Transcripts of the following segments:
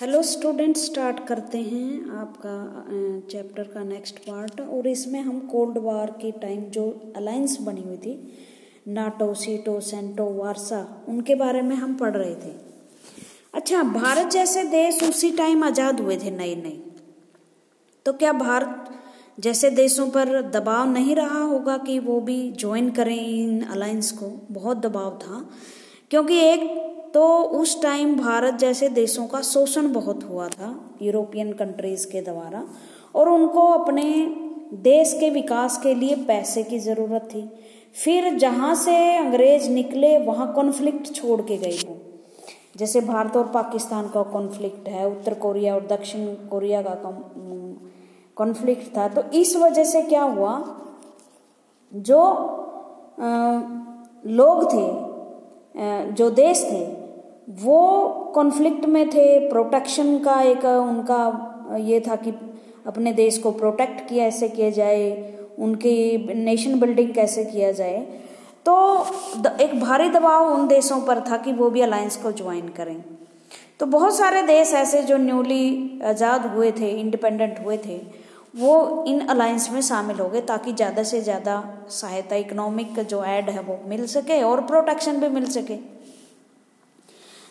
Hello student, start करते हैं आपका चैप्टर का नेक्स्ट पार्ट। और इसमें हम कोल्ड वार के टाइम जो अलायंस बनी हुई थी, नाटो, सीटो, सेंटो, वारसा, उनके बारे में हम पढ़ रहे थे। अच्छा, भारत जैसे देश उसी टाइम आज़ाद हुए थे नए नए, तो क्या भारत जैसे देशों पर दबाव नहीं रहा होगा कि वो भी ज्वाइन करें इन अलायंस को? बहुत दबाव था, क्योंकि एक तो उस टाइम भारत जैसे देशों का शोषण बहुत हुआ था यूरोपियन कंट्रीज के द्वारा, और उनको अपने देश के विकास के लिए पैसे की ज़रूरत थी। फिर जहाँ से अंग्रेज निकले वहाँ कॉन्फ्लिक्ट छोड़ के गए वो, जैसे भारत और पाकिस्तान का कॉन्फ्लिक्ट है, उत्तर कोरिया और दक्षिण कोरिया का कॉन्फ्लिक्ट था। तो इस वजह से क्या हुआ, जो लोग थे, जो देश थे, वो कॉन्फ्लिक्ट में थे। प्रोटेक्शन का एक उनका ये था कि अपने देश को प्रोटेक्ट कैसे किया जाए, उनकी नेशन बिल्डिंग कैसे किया जाए। तो एक भारी दबाव उन देशों पर था कि वो भी अलायंस को ज्वाइन करें। तो बहुत सारे देश ऐसे जो न्यूली आज़ाद हुए थे, इंडिपेंडेंट हुए थे, वो इन अलायंस में शामिल हो गए ताकि ज़्यादा से ज़्यादा सहायता, इकोनॉमिक जो ऐड है वो मिल सके और प्रोटेक्शन भी मिल सके।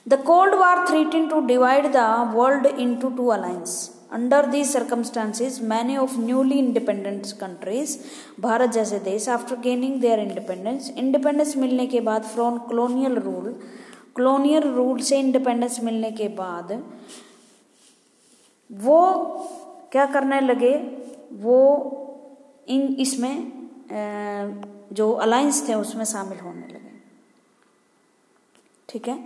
The Cold War threatened to divide the world into two alliances. Under these circumstances, many of newly independent countries, Bharat जैसे देश, after gaining their independence मिलने के बाद from colonial rule से इंडिपेंडेंस मिलने के बाद वो क्या करने लगे, वो इसमें जो अलायंस थे उसमें शामिल होने लगे। ठीक है,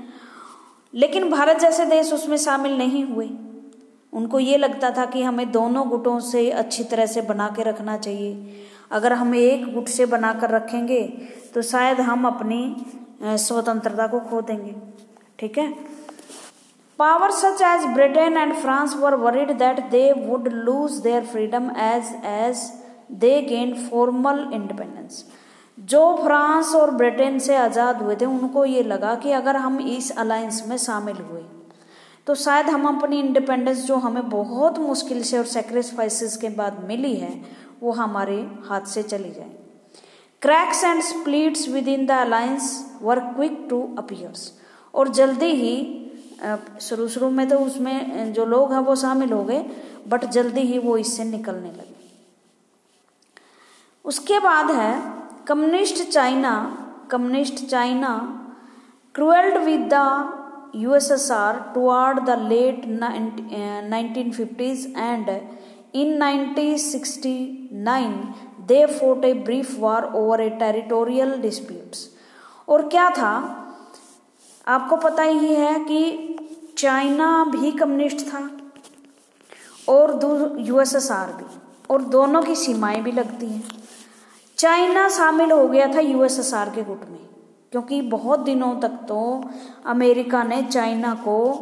लेकिन भारत जैसे देश उसमें शामिल नहीं हुए। उनको ये लगता था कि हमें दोनों गुटों से अच्छी तरह से बना के रखना चाहिए। अगर हम एक गुट से बना कर रखेंगे तो शायद हम अपनी स्वतंत्रता को खो देंगे। ठीक है, Powers such as Britain and France were worried that they would lose their freedom as they gained formal independence. जो फ्रांस और ब्रिटेन से आज़ाद हुए थे, उनको ये लगा कि अगर हम इस अलायंस में शामिल हुए तो शायद हम अपनी इंडिपेंडेंस, जो हमें बहुत मुश्किल से और सेक्रीफाइसेस के बाद मिली है, वो हमारे हाथ से चली जाए। Cracks and splits within the alliance were quick to appears. और जल्दी ही, शुरू में तो उसमें जो लोग हैं वो शामिल हो गए, बट जल्दी ही वो इससे निकलने लगे। उसके बाद है communist China quarrelled with the USSR toward the late 1950s and in 1969 they fought a brief war over a territorial disputes. और क्या था, आपको पता ही है कि चाइना भी कम्युनिस्ट था और यूएसएसआर भी, और दोनों की सीमाएं भी लगती हैं। चाइना शामिल हो गया था यूएसएसआर के गुट में, क्योंकि बहुत दिनों तक तो अमेरिका ने चाइना को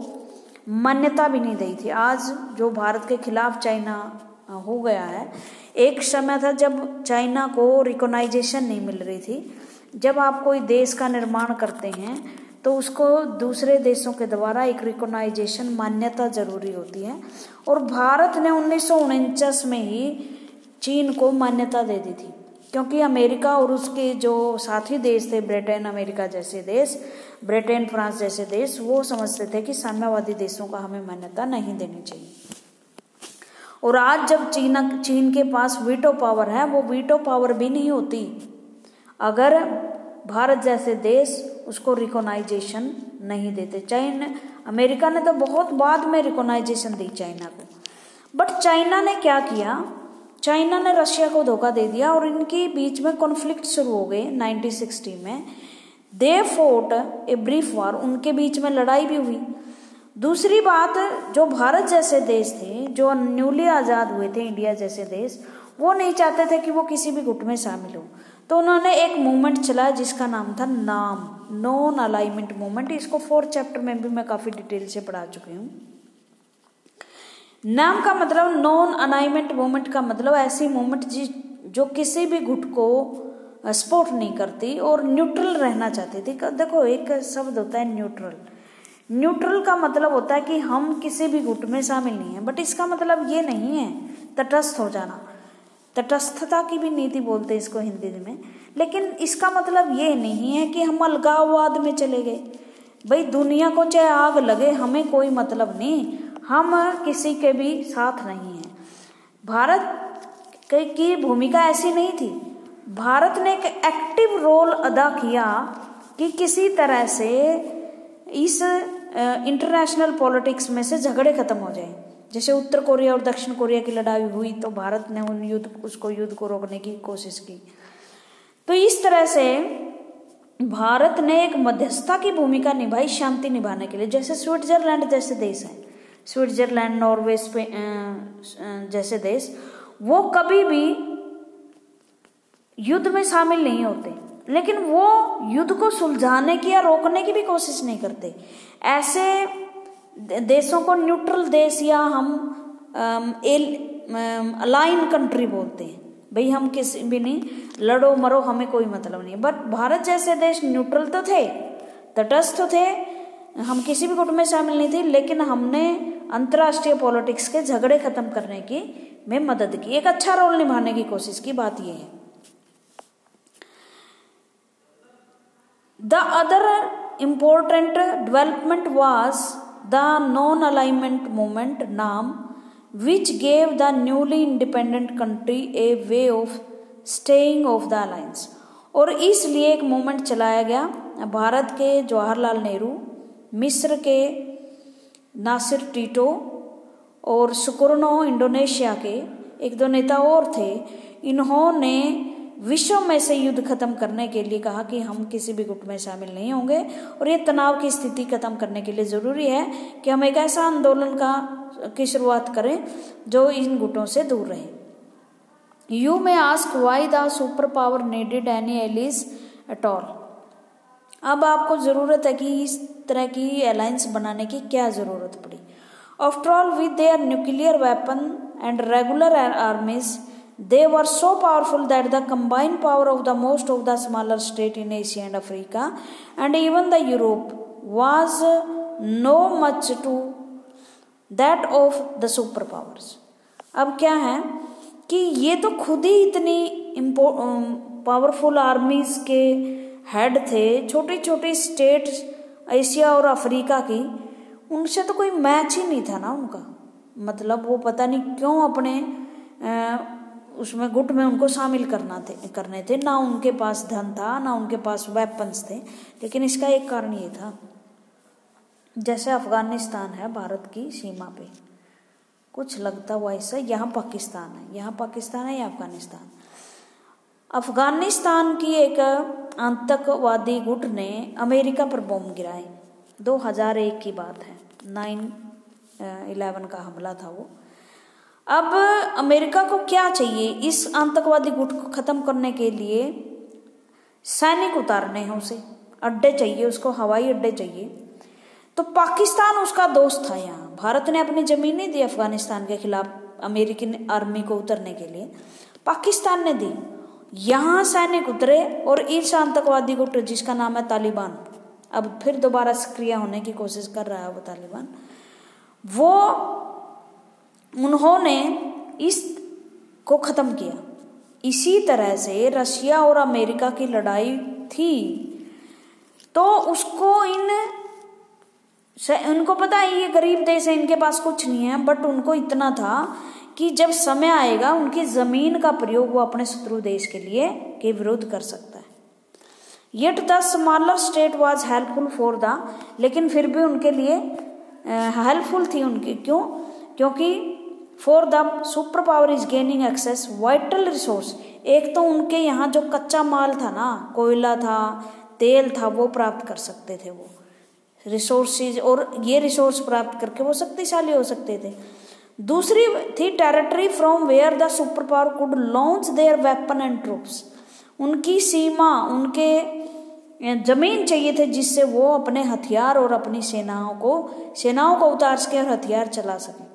मान्यता भी नहीं दी थी। आज जो भारत के खिलाफ चाइना हो गया है, एक समय था जब चाइना को रिकॉग्नाइजेशन नहीं मिल रही थी। जब आप कोई देश का निर्माण करते हैं तो उसको दूसरे देशों के द्वारा एक रिकॉग्नाइजेशन, मान्यता जरूरी होती है, और भारत ने 1949 में ही चीन को मान्यता दे दी थी, क्योंकि अमेरिका और उसके जो साथी देश थे, ब्रिटेन, अमेरिका जैसे देश, ब्रिटेन, फ्रांस जैसे देश, वो समझते थे कि साम्यवादी देशों का हमें मान्यता नहीं देनी चाहिए। और आज जब चीन के पास वीटो पावर है, वो वीटो पावर भी नहीं होती अगर भारत जैसे देश उसको रिकॉग्नाइजेशन नहीं देते। अमेरिका ने तो बहुत बाद में रिकॉग्नाइजेशन दी चाइना को, बट चाइना ने क्या किया, चाइना ने रशिया को धोखा दे दिया और इनके बीच में कॉन्फ्लिक्ट शुरू हो गए 1960 में। दे फोर्ट ए ब्रीफ वार, उनके बीच में लड़ाई भी हुई। दूसरी बात, जो भारत जैसे देश थे, जो न्यूली आज़ाद हुए थे, इंडिया जैसे देश, वो नहीं चाहते थे कि वो किसी भी गुट में शामिल हो। तो उन्होंने एक मूवमेंट चलाया जिसका नाम था नॉन अलाइनमेंट मूवमेंट। इसको 4th चैप्टर में भी मैं काफ़ी डिटेल से पढ़ा चुकी हूँ। नाम का मतलब, नॉन अलाइनमेंट मूवमेंट का मतलब ऐसी मूवमेंट जो किसी भी गुट को सपोर्ट नहीं करती और न्यूट्रल रहना चाहती थी। देखो, एक शब्द होता है न्यूट्रल। न्यूट्रल का मतलब होता है कि हम किसी भी गुट में शामिल नहीं है, बट इसका मतलब ये नहीं है तटस्थ हो जाना। तटस्थता की भी नीति बोलते हैं इसको हिंदी में, लेकिन इसका मतलब ये नहीं है कि हम अलगाववाद में चले गए। भाई दुनिया को चाहे आग लगे, हमें कोई मतलब नहीं, हम किसी के भी साथ नहीं हैं। भारत की भूमिका ऐसी नहीं थी। भारत ने एक एक्टिव रोल अदा किया कि किसी तरह से इस इंटरनेशनल पॉलिटिक्स में से झगड़े खत्म हो जाए। जैसे उत्तर कोरिया और दक्षिण कोरिया की लड़ाई हुई तो भारत ने उसको युद्ध को रोकने की कोशिश की। तो इस तरह से भारत ने एक मध्यस्थता की भूमिका निभाई शांति निभाने के लिए। जैसे स्विट्जरलैंड जैसे देश है, स्विट्जरलैंड, नॉर्वे, जैसे देश, वो कभी भी युद्ध में शामिल नहीं होते, लेकिन वो युद्ध को सुलझाने की या रोकने की भी कोशिश नहीं करते। ऐसे देशों को न्यूट्रल देश या हम अलाइन कंट्री बोलते हैं। भाई हम किसी भी नहीं, लड़ो मरो, हमें कोई मतलब नहीं। बट भारत जैसे देश न्यूट्रल तो थे, तटस्थ थे, हम किसी भी गुट में शामिल नहीं थे, लेकिन हमने अंतर्राष्ट्रीय पॉलिटिक्स के झगड़े खत्म करने की में मदद की, एक अच्छा रोल निभाने की कोशिश की। बात यह है। The other important development was the non-alignment movement NAM, which gave the newly independent country a way of staying of the alliance। और इसलिए एक मूवमेंट चलाया गया। भारत के जवाहरलाल नेहरू, मिस्र के नासिर टिटो और सुकर्नो इंडोनेशिया के एक दो नेता और थे। इन्होंने विश्व में से युद्ध खत्म करने के लिए कहा कि हम किसी भी गुट में शामिल नहीं होंगे, और ये तनाव की स्थिति खत्म करने के लिए जरूरी है कि हम एक ऐसा आंदोलन की शुरुआत करें जो इन गुटों से दूर रहे। You may ask why the super power needed any allies at all. अब आपको जरूरत है कि इस तरह की अलायंस बनाने की क्या जरूरत पड़ी। After all with their nuclear weapon and regular आर्मीज, they were so powerful that the combined power of the most of the smaller state in Asia and Africa and even the Europe was no much to that of the superpowers। अब क्या है कि ये तो खुद ही इतनी powerful आर्मीज के head थे, छोटी छोटी स्टेट एशिया और अफ्रीका की, उनसे तो कोई मैच ही नहीं था ना उनका। मतलब वो पता नहीं क्यों अपने उसमें गुट में उनको शामिल करने थे। ना उनके पास धन था, ना उनके पास वेपन्स थे, लेकिन इसका एक कारण ये था, जैसे अफगानिस्तान है भारत की सीमा पे, कुछ लगता हुआ ऐसा, यहाँ पाकिस्तान है, यहाँ पाकिस्तान है या अफगानिस्तान। अफगानिस्तान की एक आतंकवादी गुट ने अमेरिका पर बम गिराए। 2001 की बात है, 9/11 का हमला था वो। अब अमेरिका को क्या चाहिए? इस आतंकवादी गुट को खत्म करने के लिए सैनिक उतारने हैं, उसे अड्डे चाहिए, उसको हवाई अड्डे चाहिए। तो पाकिस्तान उसका दोस्त था। यहाँ भारत ने अपनी जमीन नहीं दी अफगानिस्तान के खिलाफ अमेरिकी आर्मी को उतरने के लिए, पाकिस्तान ने दी। यहाँ सैनिक उतरे और इस आतंकवादी गुट जिसका नाम है तालिबान, अब फिर दोबारा सक्रिय होने की कोशिश कर रहा है वो तालिबान, उन्होंने इस को खत्म किया। इसी तरह से रशिया और अमेरिका की लड़ाई थी, तो उसको उनको पता है ये गरीब देश है, इनके पास कुछ नहीं है, बट उनको इतना था कि जब समय आएगा उनकी जमीन का प्रयोग वो अपने शत्रु देश के विरुद्ध कर सकता है। Yet the smaller state was helpful for the, लेकिन फिर भी उनके लिए हेल्पफुल थी उनकी, क्यों? क्योंकि for the super power is gaining access vital resource. एक तो उनके यहाँ जो कच्चा माल था ना, कोयला था, तेल था, वो प्राप्त कर सकते थे वो रिसोर्सेज, और ये रिसोर्स प्राप्त करके वो शक्तिशाली हो सकते थे। दूसरी थी territory from where the super power could launch their weapon and troops. उनकी सीमा, उनके जमीन चाहिए थे जिससे वो अपने हथियार और अपनी सेनाओं को उतार सके और हथियार चला सके।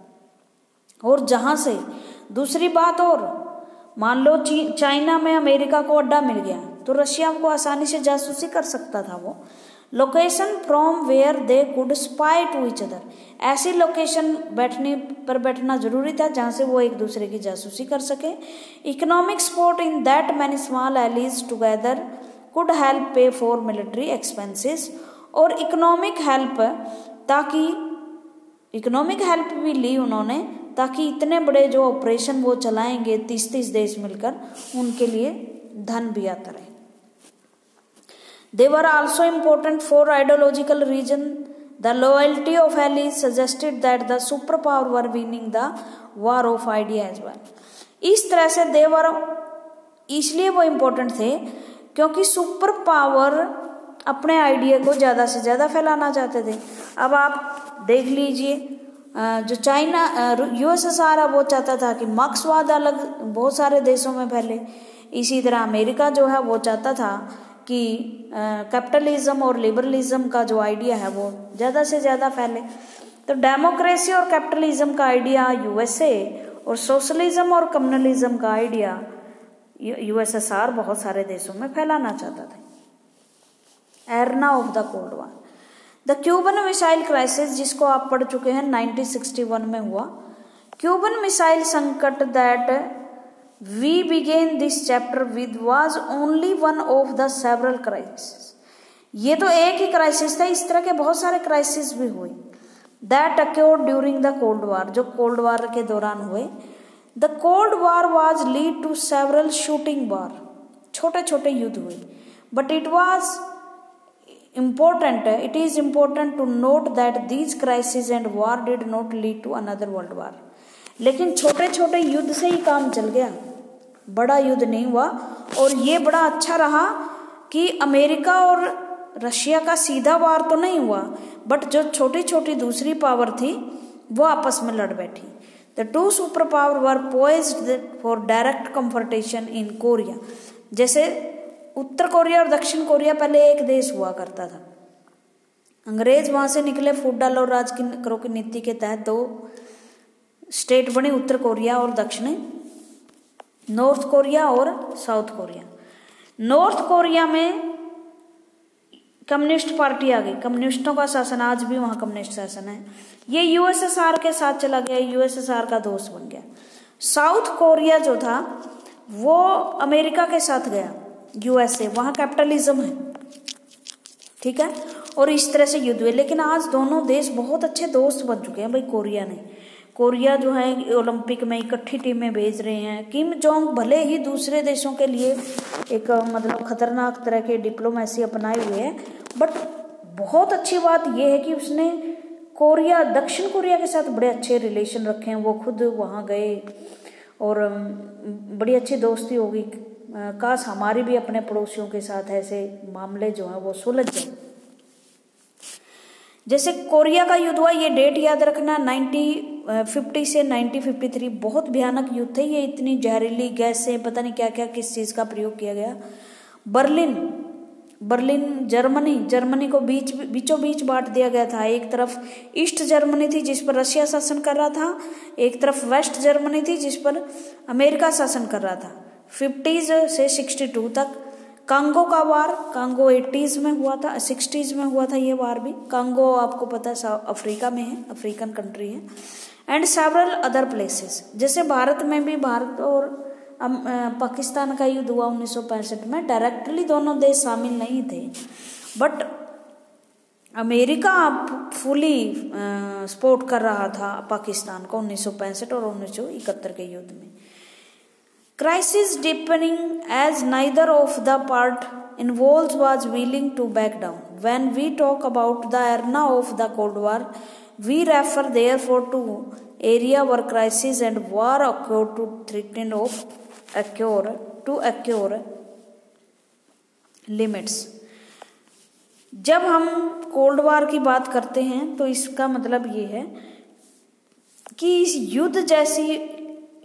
और जहां से दूसरी बात, और मान लो चाइना में अमेरिका को अड्डा मिल गया तो रशिया को आसानी से जासूसी कर सकता था वो, location from where they could spy to each other, ऐसी लोकेशन बैठना जरूरी था जहाँ से वो एक दूसरे की जासूसी कर सके। Economic support in that many small allies together could help पे फॉर मिलिट्री एक्सपेंसेस, और इकोनॉमिक हेल्प भी ली उन्होंने ताकि इतने बड़े जो ऑपरेशन वो चलाएंगे 30-30 देश मिलकर, उनके लिए धन भी आता रहे। They were also important for ideological reason. The loyalty of allies suggested that the superpower were winning the war of idea as well. इस तरह से they were, इसलिए वो इम्पोर्टेंट थे क्योंकि सुपर पावर अपने आइडिया को ज़्यादा से ज़्यादा फैलाना चाहते थे। अब आप देख लीजिए, जो चाइना यूएसएसआर है वो चाहता था कि मार्क्सवाद अलग बहुत सारे देशों में फैले। इसी तरह अमेरिका जो है वो चाहता था कि कैपिटलिज्म और लिबरलिज्म का जो आइडिया है वो ज़्यादा से ज़्यादा फैले। तो डेमोक्रेसी और कैपिटलिज्म का आइडिया यूएसए और सोशलिज्म और कम्युनलिज्म का आइडिया यूएसएसआर बहुत सारे देशों में फैलाना चाहता था। Arena of the cold war, the Cuban missile crisis, जिसको आप पढ़ चुके हैं, 1961 में हुआ। क्यूबन मिसाइल संकट that we began this chapter with was only one of the several crisis. ये तो एक ही क्राइसिस था, इस तरह के बहुत सारे क्राइसिस भी हुए। That occurred during the cold war, जो कोल्ड वॉर के दौरान हुए। The cold war was lead to several shooting war, छोटे छोटे युद्ध हुए। But it is important to note that these crises and war did not lead to another world war. लेकिन छोटे छोटे युद्ध से ही काम चल गया, बड़ा युद्ध नहीं हुआ। और ये बड़ा अच्छा रहा कि अमेरिका और रशिया का सीधा वार तो नहीं हुआ, बट जो छोटी छोटी दूसरी पावर थी वो आपस में लड़ बैठी। The two super power were poised for direct confrontation in Korea. जैसे उत्तर कोरिया और दक्षिण कोरिया पहले एक देश हुआ करता था। अंग्रेज वहां से निकले, फूडल और राज करो की नीति के तहत दो स्टेट बनी, उत्तर कोरिया और दक्षिण, नॉर्थ कोरिया और साउथ कोरिया। नॉर्थ कोरिया में कम्युनिस्ट पार्टी आ गई, कम्युनिस्टों का शासन, आज भी वहां कम्युनिस्ट शासन है। ये यूएसएसआर के साथ चला गया, यूएसएसआर का दोस्त बन गया। साउथ कोरिया जो था वो अमेरिका के साथ गया, यूएसए, वहां कैपिटलिज्म है, ठीक है। और इस तरह से युद्ध हुए। लेकिन आज दोनों देश बहुत अच्छे दोस्त बन चुके हैं भाई। कोरिया जो है ओलंपिक में इकट्ठी टीमें भेज रहे हैं। किम जोंग भले ही दूसरे देशों के लिए एक मतलब खतरनाक तरह के डिप्लोमेसी अपनाए हुए है, बट बहुत अच्छी बात यह है कि उसने दक्षिण कोरिया के साथ बड़े अच्छे रिलेशन रखे हैं। वो खुद वहां गए और बड़ी अच्छी दोस्ती होगी। काश हमारी भी अपने पड़ोसियों के साथ ऐसे मामले जो है वो सुलझ जाए। जैसे कोरिया का युद्ध हुआ, ये डेट याद रखना, 1950 से 1953, बहुत भयानक युद्ध थे ये। इतनी जहरीली गैसें, पता नहीं क्या क्या किस चीज का प्रयोग किया गया। बर्लिन जर्मनी को बीचों बीच बांट दिया गया था। एक तरफ ईस्ट जर्मनी थी जिस पर रशिया शासन कर रहा था, एक तरफ वेस्ट जर्मनी थी जिस पर अमेरिका शासन कर रहा था। 50s से 62 तक। कांगो का वार, कांगो 80s में हुआ था, 60s में हुआ था ये वार भी। कांगो आपको पता है अफ्रीका में है, अफ्रीकन कंट्री है। एंड सेवरल अदर प्लेसेस, जैसे भारत में भी भारत और पाकिस्तान का युद्ध हुआ 1965 में। डायरेक्टली दोनों देश शामिल नहीं थे, बट अमेरिका फुली सपोर्ट कर रहा था पाकिस्तान को 1965 और 1971 के युद्ध में। Crisis deepening as neither of the part involved was willing to back down. When we talk about the era of the Cold War, we refer therefore to area where crisis and war occurred to threaten to occur limits. जब हम cold war की बात करते हैं तो इसका मतलब ये है कि इस युद्ध जैसी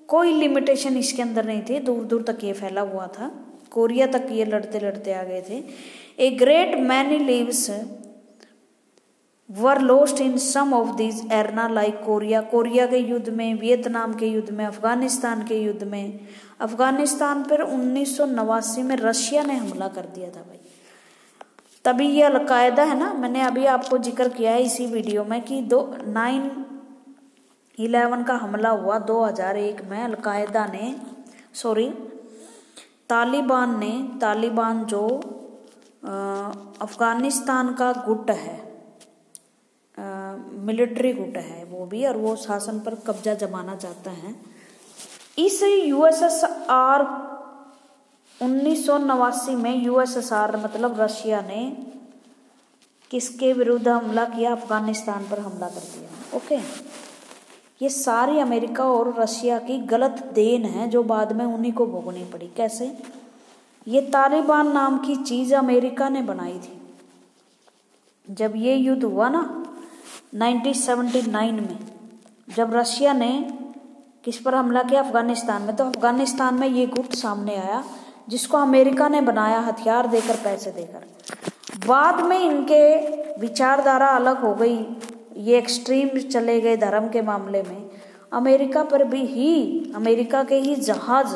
कोई लिमिटेशन इसके अंदर नहीं थी, दूर दूर तक ये फैला हुआ था, कोरिया तक ये लड़ते लड़ते आ गए थे। A great many lives were lost in some of this arena like Korea के युद्ध में, वियतनाम के युद्ध में, अफगानिस्तान के युद्ध में। अफगानिस्तान पर 1989 में रशिया ने हमला कर दिया था भाई। तभी ये अलकायदा है ना, मैंने अभी आपको जिक्र किया है इसी वीडियो में कि 9/11 का हमला हुआ 2001 में। अलकायदा ने तालिबान जो अफगानिस्तान का गुट है, मिलिट्री गुट है वो भी, और वो शासन पर कब्जा जमाना चाहता है। इस यूएसएसआर 1989 में यूएसएसआर मतलब रशिया ने किसके विरुद्ध हमला किया? अफगानिस्तान पर हमला कर दिया। ओके, ये सारी अमेरिका और रशिया की गलत देन है जो बाद में उन्हीं को भोगनी पड़ी। कैसे? ये तालिबान नाम की चीज अमेरिका ने बनाई थी। जब ये युद्ध हुआ ना 1979 में, जब रशिया ने किस पर हमला किया? अफगानिस्तान में। तो अफगानिस्तान में ये गुट सामने आया जिसको अमेरिका ने बनाया, हथियार देकर, पैसे देकर। बाद में इनके विचारधारा अलग हो गई, ये एक्सट्रीम चले गए धर्म के मामले में। अमेरिका पर भी अमेरिका के ही जहाज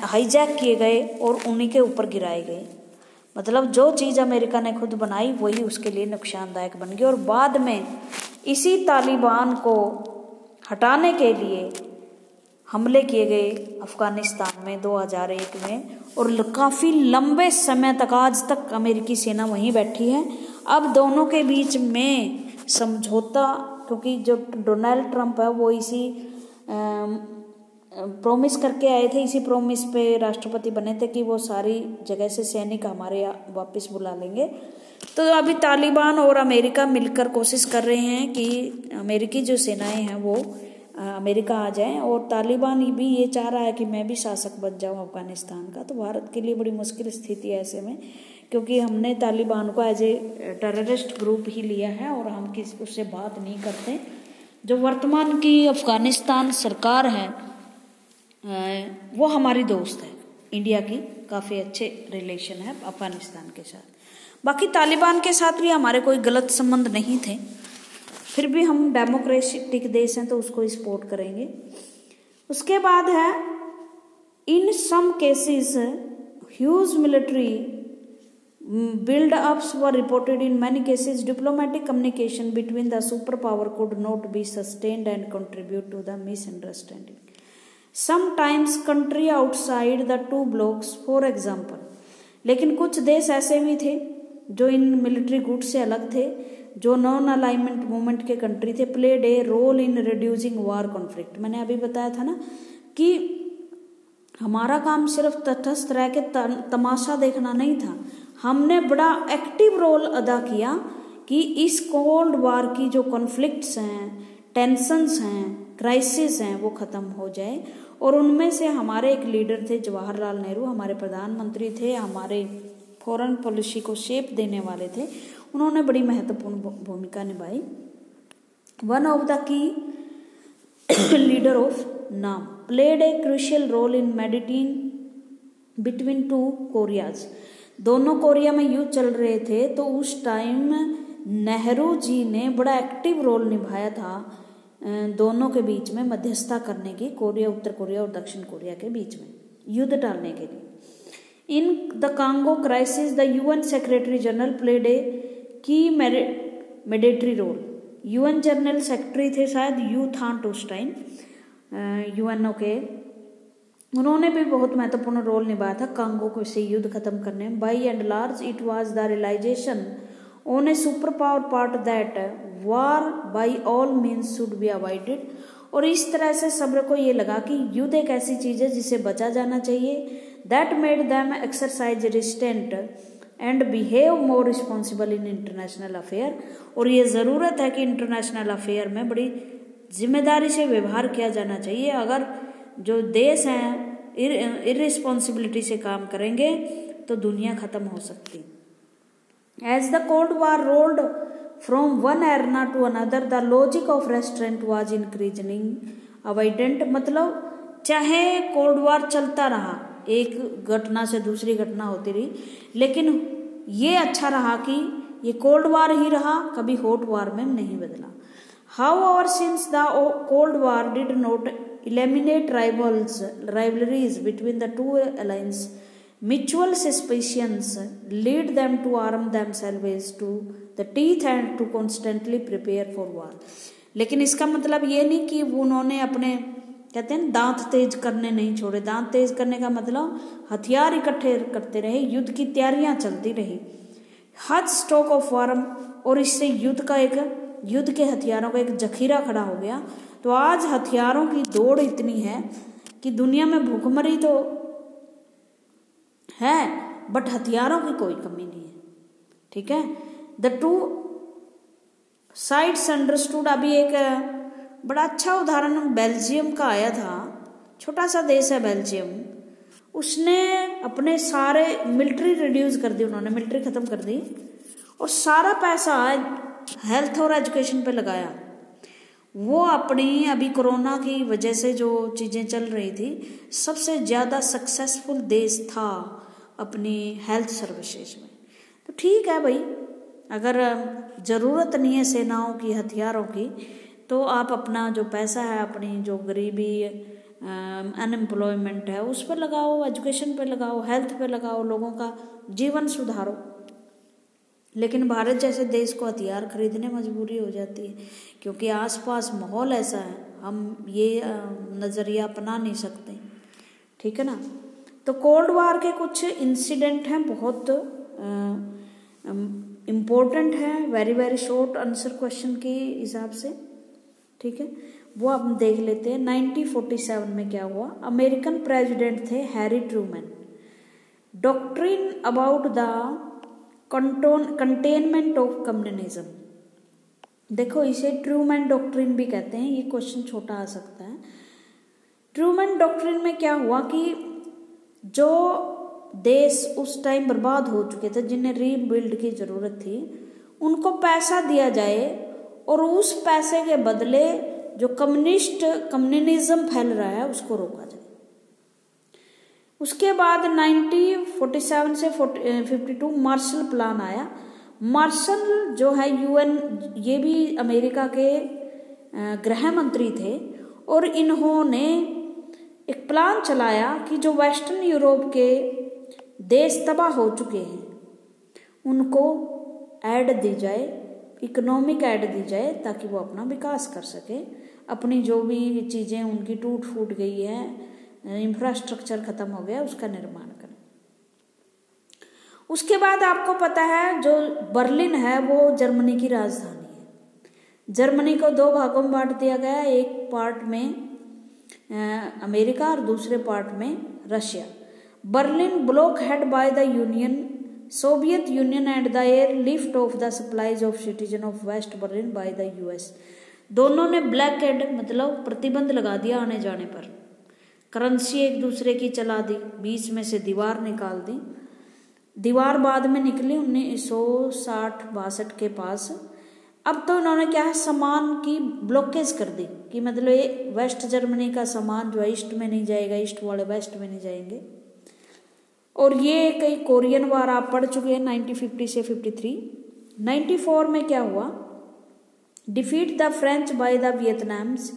हाईजैक किए गए और उन्हीं के ऊपर गिराए गए। मतलब जो चीज़ अमेरिका ने खुद बनाई वही उसके लिए नुकसानदायक बन गई। और बाद में इसी तालिबान को हटाने के लिए हमले किए गए अफगानिस्तान में 2001 में, और काफ़ी लंबे समय तक, आज तक अमेरिकी सेना वहीं बैठी है। अब दोनों के बीच में समझौता, क्योंकि जो डोनाल्ड ट्रंप है वो इसी प्रॉमिस करके आए थे, इसी प्रॉमिस पे राष्ट्रपति बने थे कि वो सारी जगह से सैनिक हमारे वापस बुला लेंगे। तो अभी तालिबान और अमेरिका मिलकर कोशिश कर रहे हैं कि अमेरिकी जो सेनाएं हैं वो अमेरिका आ जाएं, और तालिबान भी ये चाह रहा है कि मैं भी शासक बन जाऊं अफगानिस्तान का। तो भारत के लिए बड़ी मुश्किल स्थिति है ऐसे में, क्योंकि हमने तालिबान को एज ए टेररिस्ट ग्रुप ही लिया है और हम उससे बात नहीं करते। जो वर्तमान की अफगानिस्तान सरकार है वो हमारी दोस्त है, इंडिया की काफ़ी अच्छे रिलेशन है अफगानिस्तान के साथ। बाकी तालिबान के साथ भी हमारे कोई गलत संबंध नहीं थे, फिर भी हम डेमोक्रेटिक देश हैं तो उसको सपोर्ट करेंगे। उसके बाद है in some cases huge military build ups were reported in many cases. Diplomatic communication between the superpower could not be sustained and contribute to the misunderstanding. Sometimes country outside the two blocks, for example, लेकिन कुछ देश ऐसे भी थे जो in military गुट से अलग थे, जो नॉन अलाइनमेंट मूवमेंट के कंट्री थे, played a role in reducing war conflict. मैंने अभी बताया था ना कि हमारा काम सिर्फ तटस्थ रह के तमाशा देखना नहीं था, हमने बड़ा एक्टिव रोल अदा किया कि इस कोल्ड वार की जो कॉन्फ्लिक्ट्स हैं, टेंशन्स हैं, क्राइसिस हैं वो ख़त्म हो जाए। और उनमें से हमारे एक लीडर थे जवाहरलाल नेहरू, हमारे प्रधानमंत्री थे, हमारे फॉरेन पॉलिसी को शेप देने वाले थे, उन्होंने बड़ी महत्वपूर्ण भूमिका निभाई। One of the key leader of NAM played a crucial role in meditation between two Koreas. दोनों कोरिया में युद्ध चल रहे थे तो उस टाइम नेहरू जी ने बड़ा एक्टिव रोल निभाया था दोनों के बीच में मध्यस्थता करने की, कोरिया, उत्तर कोरिया और दक्षिण कोरिया के बीच में युद्ध टालने के लिए। In the Congo crisis the UN secretary general played a की मेडिटरी रोल। यूएन जनरल सेक्रेटरी थे शायद यू थांट उस टाइम यूएनओ के, उन्होंने भी बहुत महत्वपूर्ण रोल निभाया था कांगो को से युद्ध खत्म करने में। By and large it was the realisation on a super power part that war by all means should be avoided. और इस तरह से सब्र को ये लगा कि युद्ध एक ऐसी चीज है जिसे बचा जाना चाहिए। That made them exercise resistant and behave more responsible in international affair. और ये ज़रूरत है कि इंटरनेशनल अफेयर में बड़ी जिम्मेदारी से व्यवहार किया जाना चाहिए। अगर जो देश हैं इररिस्पॉन्सिबिलिटी से काम करेंगे तो दुनिया खत्म हो सकती। As the cold war rolled from one arena to another the logic of restraint was increasing avoidant. मतलब चाहे कोल्ड वार चलता रहा, एक घटना से दूसरी घटना होती रही, लेकिन ये अच्छा रहा कि ये कोल्ड वार ही रहा, कभी हॉट वार में नहीं बदला। However, since the Cold War did not eliminate rivalries between the two alliances, mutual suspicions lead them to arm themselves to the teeth and to constantly prepare for war. लेकिन इसका मतलब ये नहीं कि वो उन्होंने अपने कहते हैं दांत तेज करने नहीं छोड़े। दांत तेज करने का मतलब हथियार इकट्ठे करते रहे, युद्ध की तैयारियां चलती रही, हद स्टॉक ऑफ वार्म, और इससे युद्ध के हथियारों का एक जखीरा खड़ा हो गया। तो आज हथियारों की दौड़ इतनी है कि दुनिया में भूखमरी तो है बट हथियारों की कोई कमी नहीं है। ठीक है, द टू साइड्स अंडरस्टूड। अभी एक बड़ा अच्छा उदाहरण बेल्जियम का आया था, छोटा सा देश है बेल्जियम, उसने अपने सारे मिलिट्री रिड्यूस कर दी, उन्होंने मिलिट्री खत्म कर दी और सारा पैसा हेल्थ और एजुकेशन पे लगाया। वो अपनी अभी कोरोना की वजह से जो चीजें चल रही थी, सबसे ज्यादा सक्सेसफुल देश था अपनी हेल्थ सर्विसेज में। तो ठीक है भाई, अगर जरूरत नहीं है सेनाओं की, हथियारों की, तो आप अपना जो पैसा है, अपनी जो गरीबी अनएम्प्लॉयमेंट है उस पर लगाओ, एजुकेशन पे लगाओ, हेल्थ पे लगाओ, लोगों का जीवन सुधारो। लेकिन भारत जैसे देश को हथियार खरीदने मजबूरी हो जाती है क्योंकि आसपास माहौल ऐसा है, हम ये नज़रिया अपना नहीं सकते। ठीक है ना। तो कोल्ड वार के कुछ इंसिडेंट हैं, बहुत इम्पोर्टेंट है, very very short answer question के हिसाब से। ठीक है, वो हम देख लेते हैं। 1947 में क्या हुआ? अमेरिकन प्रेसिडेंट थे Harry Trueman. Doctrine about the containment of communism, देखो इसे ट्रूमैन डॉक्ट्रिन भी कहते हैं, ये क्वेश्चन छोटा आ सकता है। ट्रूमैन डॉक्ट्रिन में क्या हुआ कि जो देश उस टाइम बर्बाद हो चुके थे, जिन्हें रीबिल्ड की जरूरत थी, उनको पैसा दिया जाए और उस पैसे के बदले जो कम्युनिज्म फैल रहा है उसको रोका जाए। उसके बाद 1947 से 52 मार्शल प्लान आया। मार्शल जो है यूएन, ये भी अमेरिका के गृह मंत्री थे और इन्होंने एक प्लान चलाया कि जो वेस्टर्न यूरोप के देश तबाह हो चुके हैं उनको ऐड दी जाए, इकोनॉमिक ऐड दी जाए, ताकि वो अपना विकास कर सके, अपनी जो भी चीज़ें उनकी टूट फूट गई है, इंफ्रास्ट्रक्चर खत्म हो गया, उसका निर्माण करें। उसके बाद आपको पता है जो बर्लिन है वो जर्मनी की राजधानी है। जर्मनी को दो भागों में बांट दिया गया, एक पार्ट में अमेरिका और दूसरे पार्ट में Russia. Berlin block head by the union Soviet union and the airlift of the supplies of citizen of West Berlin by the US. दोनों ने ब्लैक हेड मतलब प्रतिबंध लगा दिया आने जाने पर, करेंसी एक दूसरे की चला दी, बीच में से दीवार निकाल दी। दीवार बाद में निकली 1960-62 के पास। अब तो इन्होंने क्या है, सामान की ब्लॉकेज कर दी कि मतलब ये वेस्ट जर्मनी का सामान जो है ईस्ट में नहीं जाएगा, ईस्ट वाले वेस्ट में नहीं जाएंगे। और ये कई कोरियन वार आप पढ़ चुके हैं 1950 से 53। 94 में क्या हुआ? Defeat the French by the Vietnamese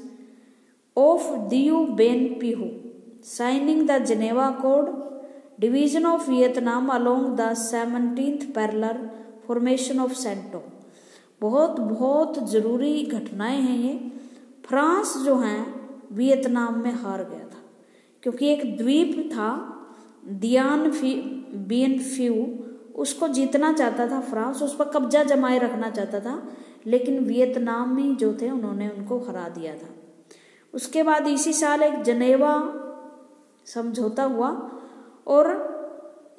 of Dien Bien Phu, signing the Geneva accord, division of Vietnam along the 17th parallel, formation of CENTO. बहुत बहुत जरूरी घटनाएं हैं ये। फ्रांस जो है वियतनाम में हार गया था क्योंकि एक द्वीप था बियन फ्यू, उसको जीतना चाहता था फ्रांस, उस पर कब्जा जमाए रखना चाहता था, लेकिन वियतनामी जो थे उन्होंने उनको हरा दिया था। उसके बाद इसी साल एक जनेवा समझौता हुआ और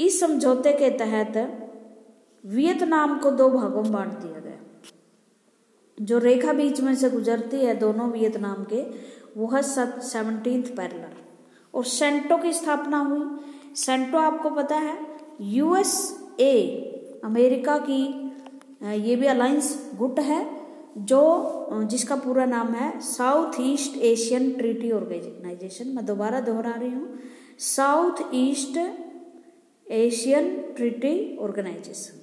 इस समझौते के तहत वियतनाम को दो भागों में बांट दिया गया। जो रेखा बीच में से गुजरती है दोनों वियतनाम के, वो है 17th पैरेलल। और सेंटो की स्थापना हुई। सेंटो आपको पता है यूएसए अमेरिका की ये भी अलायंस गुट है, जो जिसका पूरा नाम है South East Asian treaty organization. मैं दोबारा दोहरा रही हूँ, South East Asian treaty organization.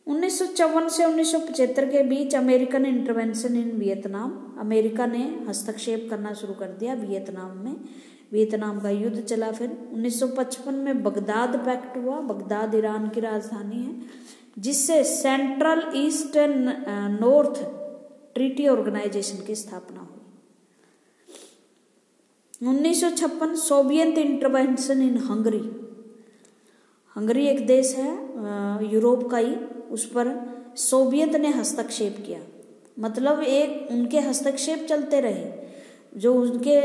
1954 से 1975 के बीच American intervention in Vietnam, America ने हस्तक्षेप करना शुरू कर दिया वियतनाम में। वियतनाम का युद्ध चला। फिर 1955 में बगदाद पैक्ट हुआ। बगदाद ईरान की राजधानी है, जिससे Central East North Treaty Organisation की स्थापना हुई। 1956 Soviet intervention in Hungary. Hungary एक देश है यूरोप का ही, उस पर सोवियत ने हस्तक्षेप किया। मतलब एक उनके हस्तक्षेप चलते रहे, जो उनके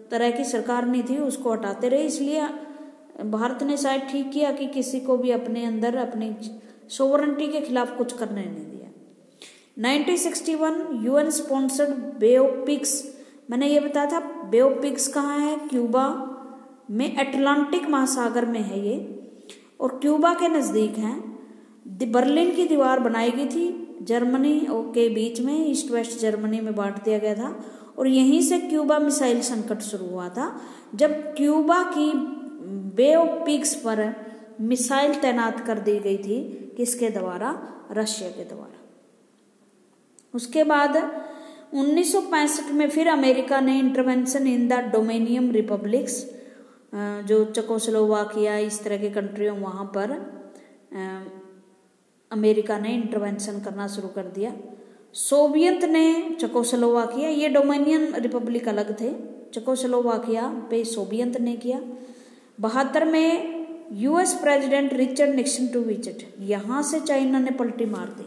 तरह की सरकार नहीं थी उसको हटाते रहे। इसलिए भारत ने शायद ठीक किया कि किसी को भी अपने अंदर अपनी सोवरेंटी के खिलाफ कुछ करने नहीं दिया। 1961 UN sponsored Bay of Pigs. मैंने ये बताया था बे ऑफ पिग्स कहाँ है, क्यूबा में, अटलांटिक महासागर में है ये, और क्यूबा के नज़दीक है। बर्लिन की दीवार बनाई गई थी जर्मनी के बीच में, ईस्ट वेस्ट जर्मनी में बांट दिया गया था, और यहीं से क्यूबा मिसाइल संकट शुरू हुआ था, जब क्यूबा की बे ऑफ पिग्स पर मिसाइल तैनात कर दी गई थी। किसके द्वारा? रशिया के द्वारा। उसके बाद 1965 में फिर अमेरिका ने intervention in the dominion republics, जो चेकोस्लोवाकिया इस तरह के कंट्री वहाँ पर अमेरिका ने इंटरवेंशन करना शुरू कर दिया। सोवियत ने चेकोस्लोवाकिया, ये डोमिनियन रिपब्लिक अलग थे, चेकोस्लोवाकिया पे सोवियत ने किया। 72 में US president Richard Nixon to visit, यहाँ से चाइना ने पलटी मार दी।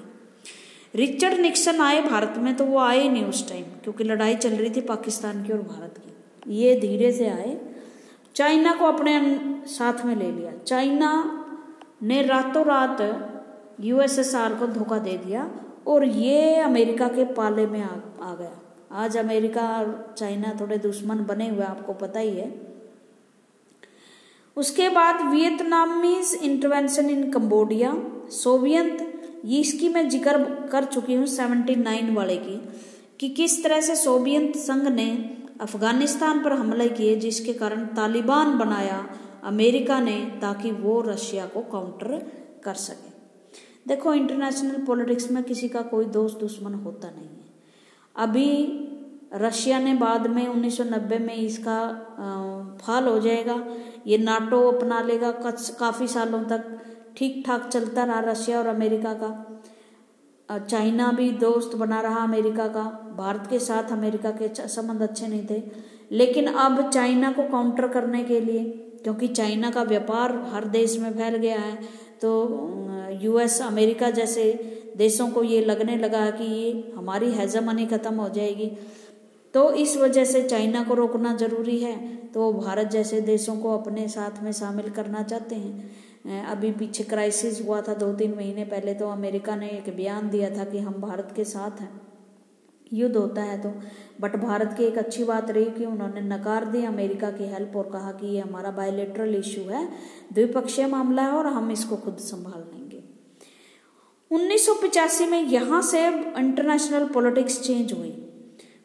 रिचर्ड निक्सन आए भारत में तो वो आए नहीं उस टाइम, क्योंकि लड़ाई चल रही थी पाकिस्तान की और भारत की। ये धीरे से आए, चाइना को अपने साथ में ले लिया। चाइना ने रातों रात यूएसएसआर को धोखा दे दिया और ये अमेरिका के पाले में आ गया। आज अमेरिका और चाइना थोड़े दुश्मन बने हुए, आपको पता ही है। उसके बाद वियतनामीज इंटरवेंशन इन कंबोडिया। सोवियत, ये इसकी मैं जिक्र कर चुकी हूँ 79 वाले की, कि किस तरह से सोवियत संघ ने अफगानिस्तान पर हमले किए, जिसके कारण तालिबान बनाया अमेरिका ने, ताकि वो रशिया को काउंटर कर सके। देखो, इंटरनेशनल पॉलिटिक्स में किसी का कोई दोस्त दुश्मन होता नहीं है। अभी रशिया ने बाद में 1990 में इसका फाल हो जाएगा, ये नाटो अपना लेगा। काफ़ी सालों तक ठीक ठाक चलता रहा रशिया और अमेरिका का। चाइना भी दोस्त बना रहा अमेरिका का, भारत के साथ अमेरिका के संबंध अच्छे नहीं थे। लेकिन अब चाइना को काउंटर करने के लिए, क्योंकि चाइना का व्यापार हर देश में फैल गया है, तो यूएस अमेरिका जैसे देशों को ये लगने लगा कि ये हमारी हेजेमनी खत्म हो जाएगी, तो इस वजह से चाइना को रोकना जरूरी है। तो वो भारत जैसे देशों को अपने साथ में शामिल करना चाहते हैं। अभी पीछे क्राइसिस हुआ था 2-3 महीने पहले, तो अमेरिका ने एक बयान दिया था कि हम भारत के साथ हैं, युद्ध होता है तो। बट भारत की एक अच्छी बात रही कि उन्होंने नकार दी अमेरिका की हेल्प और कहा कि ये हमारा बायलैटरल इशू है, द्विपक्षीय मामला है और हम इसको खुद संभाल लेंगे। 1985 में यहाँ से इंटरनेशनल पॉलिटिक्स चेंज हुई।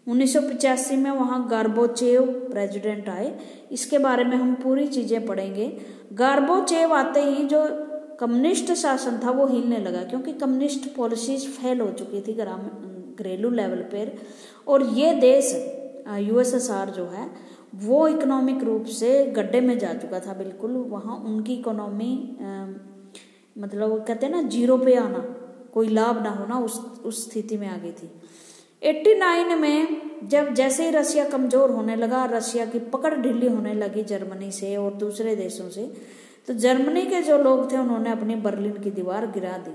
1985 में वहाँ गार्बोचेव प्रेसिडेंट आए। इसके बारे में हम पूरी चीज़ें पढ़ेंगे। गार्बोचेव आते ही जो कम्युनिस्ट शासन था वो हिलने लगा, क्योंकि कम्युनिस्ट पॉलिसीज फेल हो चुकी थी घरेलू लेवल पर, और ये देश यूएसएसआर जो है वो इकोनॉमिक रूप से गड्ढे में जा चुका था बिल्कुल। वहाँ उनकी इकोनॉमी मतलब कहते हैं ना जीरो पे आना, कोई लाभ ना होना, उस स्थिति में आ गई थी। 89 में जब जैसे ही रशिया कमज़ोर होने लगा, रशिया की पकड़ ढीली होने लगी जर्मनी से और दूसरे देशों से, तो जर्मनी के जो लोग थे उन्होंने अपनी बर्लिन की दीवार गिरा दी।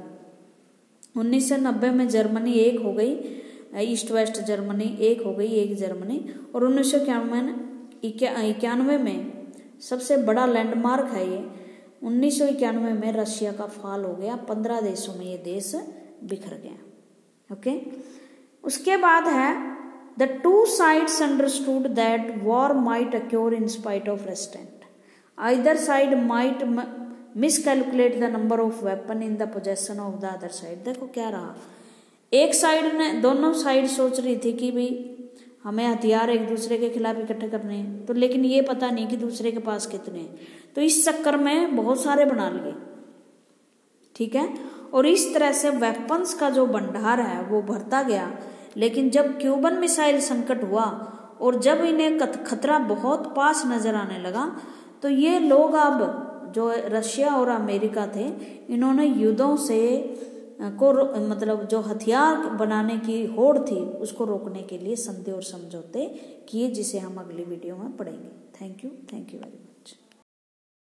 1990 में जर्मनी एक हो गई, ईस्ट वेस्ट जर्मनी एक हो गई, एक जर्मनी। और 1991 में सबसे बड़ा लैंडमार्क है ये, 1991 में रशिया का फाल हो गया। 15 देशों में ये देश बिखर गया। ओके, उसके बाद है the two sides understood that war might occur in spite of restraint, either side might miscalculate the number of weapon in the possession of the other side. देखो क्या रहा, एक साइड ने, दोनों साइड सोच रही थी कि भाई हमें हथियार एक दूसरे के खिलाफ इकट्ठे करने हैं, तो लेकिन ये पता नहीं कि दूसरे के पास कितने हैं, तो इस चक्कर में बहुत सारे बना लिए। ठीक है, और इस तरह से वेपन्स का जो भंडार है वो बढ़ता गया। लेकिन जब क्यूबन मिसाइल संकट हुआ और जब इन्हें खतरा बहुत पास नजर आने लगा तो ये लोग अब जो रशिया और अमेरिका थे, इन्होंने युद्धों से मतलब जो हथियार बनाने की होड़ थी उसको रोकने के लिए संधि और समझौते किए, जिसे हम अगली वीडियो में पढ़ेंगे। Thank you very much.